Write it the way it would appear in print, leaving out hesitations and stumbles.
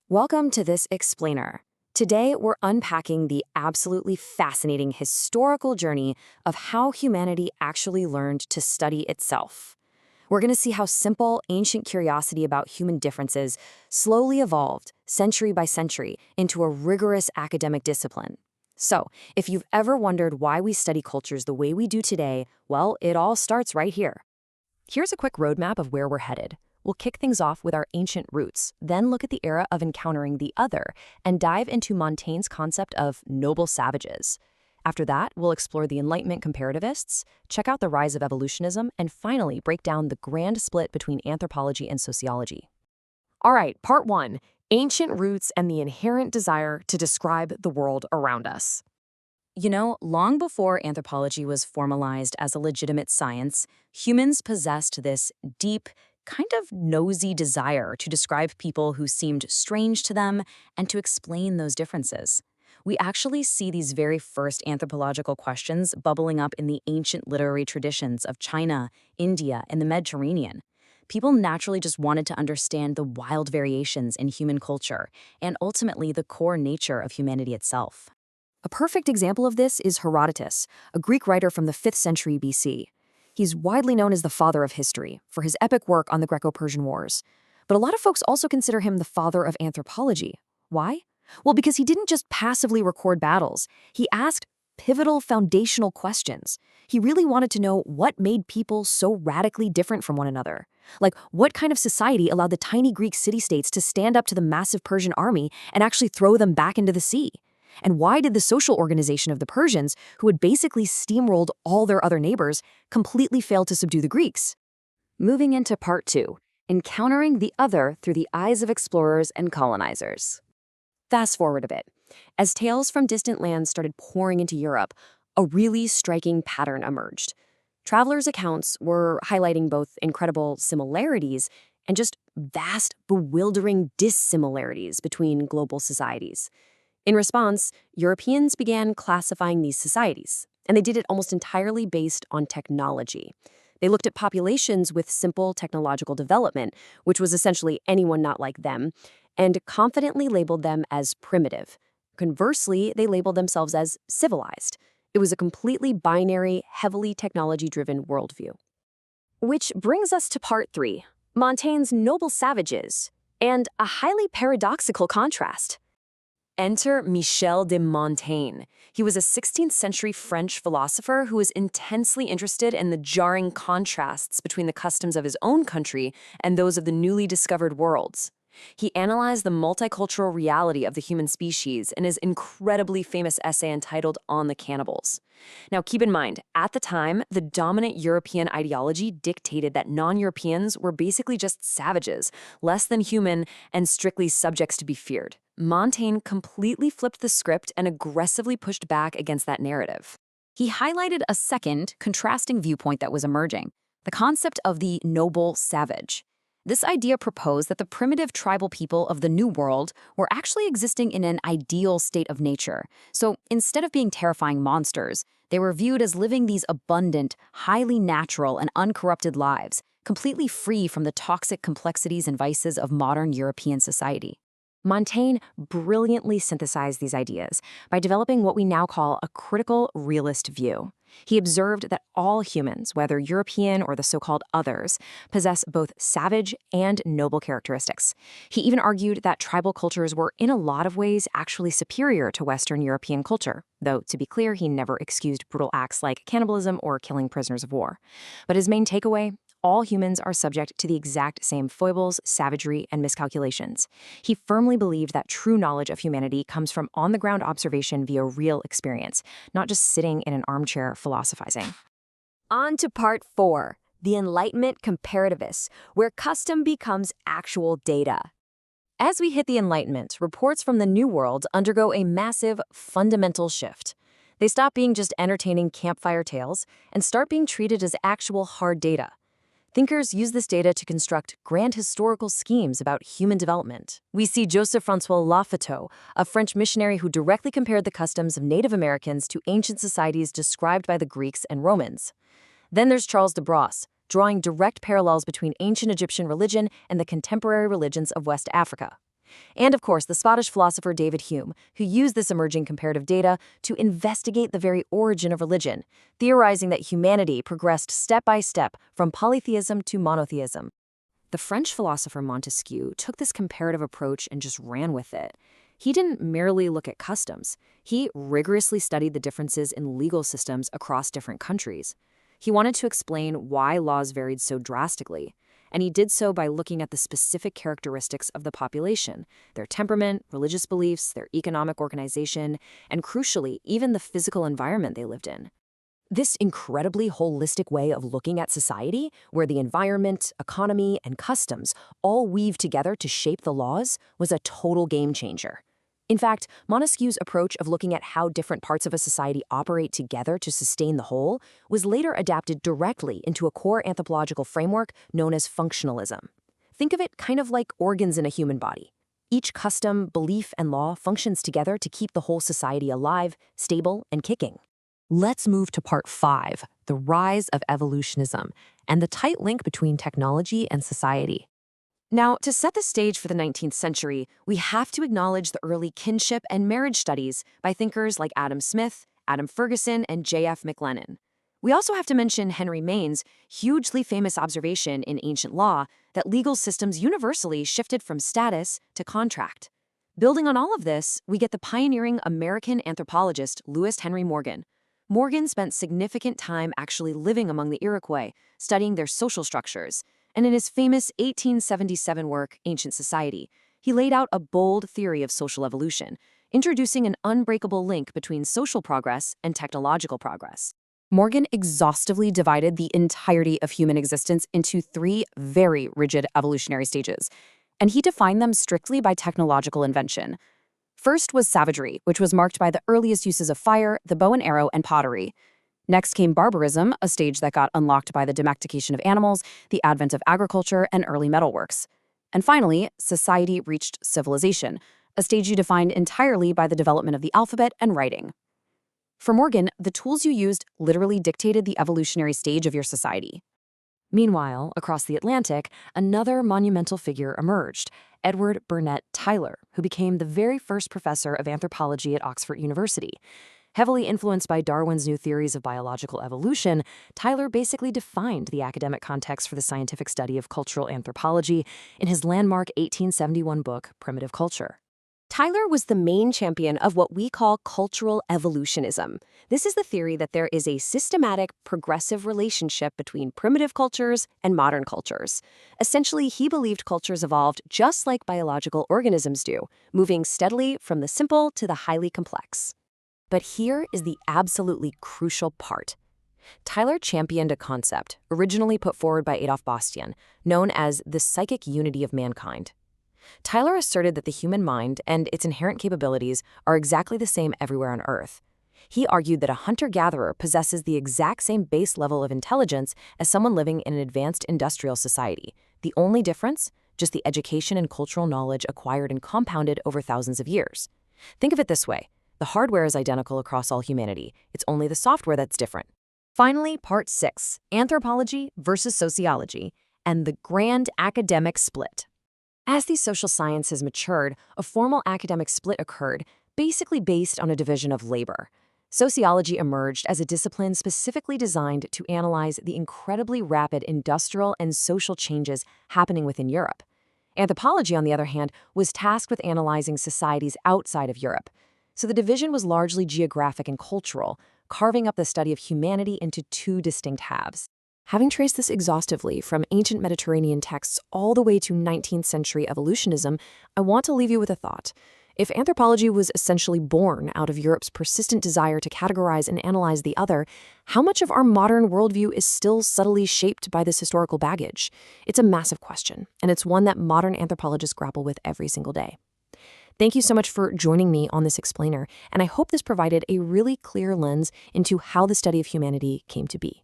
Welcome to this explainer. Today, we're unpacking the absolutely fascinating historical journey of how humanity actually learned to study itself. We're going to see how simple, ancient curiosity about human differences slowly evolved, century by century, into a rigorous academic discipline. So, if you've ever wondered why we study cultures the way we do today, well, it all starts right here. Here's a quick roadmap of where we're headed. We'll kick things off with our ancient roots, then look at the era of encountering the other, and dive into Montaigne's concept of noble savages. After that, we'll explore the Enlightenment comparativists, check out the rise of evolutionism, and finally break down the grand split between anthropology and sociology. All right, part one, ancient roots and the inherent desire to describe the world around us. You know, long before anthropology was formalized as a legitimate science, humans possessed this deep, kind of nosy desire to describe people who seemed strange to them and to explain those differences. We actually see these very first anthropological questions bubbling up in the ancient literary traditions of China, India, and the Mediterranean. People naturally just wanted to understand the wild variations in human culture and ultimately the core nature of humanity itself. A perfect example of this is Herodotus, a Greek writer from the 5th century BC. He's widely known as the father of history for his epic work on the Greco-Persian Wars. But a lot of folks also consider him the father of anthropology. Why? Well, because he didn't just passively record battles. He asked pivotal foundational questions. He really wanted to know what made people so radically different from one another. Like, what kind of society allowed the tiny Greek city-states to stand up to the massive Persian army and actually throw them back into the sea? And why did the social organization of the Persians, who had basically steamrolled all their other neighbors, completely fail to subdue the Greeks? Moving into part two, encountering the other through the eyes of explorers and colonizers. Fast forward a bit. As tales from distant lands started pouring into Europe, a really striking pattern emerged. Travelers' accounts were highlighting both incredible similarities and just vast, bewildering dissimilarities between global societies. In response, Europeans began classifying these societies, and they did it almost entirely based on technology. They looked at populations with simple technological development, which was essentially anyone not like them, and confidently labeled them as primitive. Conversely, they labeled themselves as civilized. It was a completely binary, heavily technology-driven worldview. Which brings us to part three, Montaigne's noble savages, and a highly paradoxical contrast. Enter Michel de Montaigne. He was a 16th century French philosopher who was intensely interested in the jarring contrasts between the customs of his own country and those of the newly discovered worlds. He analyzed the multicultural reality of the human species in his incredibly famous essay entitled On the Cannibals. Now, keep in mind, at the time, the dominant European ideology dictated that non-Europeans were basically just savages, less than human, and strictly subjects to be feared. Montaigne completely flipped the script and aggressively pushed back against that narrative. He highlighted a second, contrasting viewpoint that was emerging, the concept of the noble savage. This idea proposed that the primitive tribal people of the New World were actually existing in an ideal state of nature. So instead of being terrifying monsters, they were viewed as living these abundant, highly natural, and uncorrupted lives, completely free from the toxic complexities and vices of modern European society. Montaigne brilliantly synthesized these ideas by developing what we now call a critical realist view. He observed that all humans, whether European or the so-called others, possess both savage and noble characteristics. He even argued that tribal cultures were in a lot of ways actually superior to Western European culture, though to be clear, he never excused brutal acts like cannibalism or killing prisoners of war. But his main takeaway: all humans are subject to the exact same foibles, savagery, and miscalculations. He firmly believed that true knowledge of humanity comes from on-the-ground observation via real experience, not just sitting in an armchair philosophizing. On to part four, the Enlightenment comparativists, where custom becomes actual data. As we hit the Enlightenment, reports from the New World undergo a massive, fundamental shift. They stop being just entertaining campfire tales and start being treated as actual hard data. Thinkers use this data to construct grand historical schemes about human development. We see Joseph-François Lafitau, a French missionary who directly compared the customs of Native Americans to ancient societies described by the Greeks and Romans. Then there's Charles de Brosse, drawing direct parallels between ancient Egyptian religion and the contemporary religions of West Africa. and of course the Scottish philosopher David Hume, who used this emerging comparative data to investigate the very origin of religion, theorizing that humanity progressed step by step from polytheism to monotheism. The French philosopher Montesquieu took this comparative approach and just ran with it. He didn't merely look at customs. He rigorously studied the differences in legal systems across different countries. He wanted to explain why laws varied so drastically, and he did so by looking at the specific characteristics of the population, their temperament, religious beliefs, their economic organization, and crucially, even the physical environment they lived in. This incredibly holistic way of looking at society, where the environment, economy, and customs all weave together to shape the laws, was a total game changer. In fact, Montesquieu's approach of looking at how different parts of a society operate together to sustain the whole was later adapted directly into a core anthropological framework known as functionalism. Think of it kind of like organs in a human body. Each custom, belief, and law functions together to keep the whole society alive, stable, and kicking. Let's move to part 5, the rise of evolutionism, and the tight link between technology and society. Now, to set the stage for the 19th century, we have to acknowledge the early kinship and marriage studies by thinkers like Adam Smith, Adam Ferguson, and J.F. McLennan. We also have to mention Henry Maine's hugely famous observation in ancient law that legal systems universally shifted from status to contract. Building on all of this, we get the pioneering American anthropologist Lewis Henry Morgan. Morgan spent significant time actually living among the Iroquois, studying their social structures, and in his famous 1877 work, Ancient Society, he laid out a bold theory of social evolution, introducing an unbreakable link between social progress and technological progress. Morgan exhaustively divided the entirety of human existence into 3 very rigid evolutionary stages, and he defined them strictly by technological invention. First was savagery, which was marked by the earliest uses of fire, the bow and arrow, and pottery. Next came barbarism, a stage that got unlocked by the domestication of animals, the advent of agriculture, and early metalworks. And finally, society reached civilization, a stage you defined entirely by the development of the alphabet and writing. For Morgan, the tools you used literally dictated the evolutionary stage of your society. Meanwhile, across the Atlantic, another monumental figure emerged, Edward Burnett Tylor, who became the very first professor of anthropology at Oxford University. Heavily influenced by Darwin's new theories of biological evolution, Tylor basically defined the academic context for the scientific study of cultural anthropology in his landmark 1871 book, Primitive Culture. Tylor was the main champion of what we call cultural evolutionism. This is the theory that there is a systematic, progressive relationship between primitive cultures and modern cultures. Essentially, he believed cultures evolved just like biological organisms do, moving steadily from the simple to the highly complex. But here is the absolutely crucial part. Tylor championed a concept, originally put forward by Adolf Bastian, known as the psychic unity of mankind. Tylor asserted that the human mind and its inherent capabilities are exactly the same everywhere on Earth. He argued that a hunter-gatherer possesses the exact same base level of intelligence as someone living in an advanced industrial society. The only difference? Just the education and cultural knowledge acquired and compounded over thousands of years. Think of it this way. The hardware is identical across all humanity. It's only the software that's different. Finally, part 6, anthropology versus sociology, and the grand academic split. As these social sciences matured, a formal academic split occurred, basically based on a division of labor. Sociology emerged as a discipline specifically designed to analyze the incredibly rapid industrial and social changes happening within Europe. Anthropology, on the other hand, was tasked with analyzing societies outside of Europe. So the division was largely geographic and cultural, carving up the study of humanity into 2 distinct halves. Having traced this exhaustively from ancient Mediterranean texts all the way to 19th century evolutionism, I want to leave you with a thought. If anthropology was essentially born out of Europe's persistent desire to categorize and analyze the other, how much of our modern worldview is still subtly shaped by this historical baggage? It's a massive question, and it's one that modern anthropologists grapple with every single day. Thank you so much for joining me on this explainer, and I hope this provided a really clear lens into how the study of humanity came to be.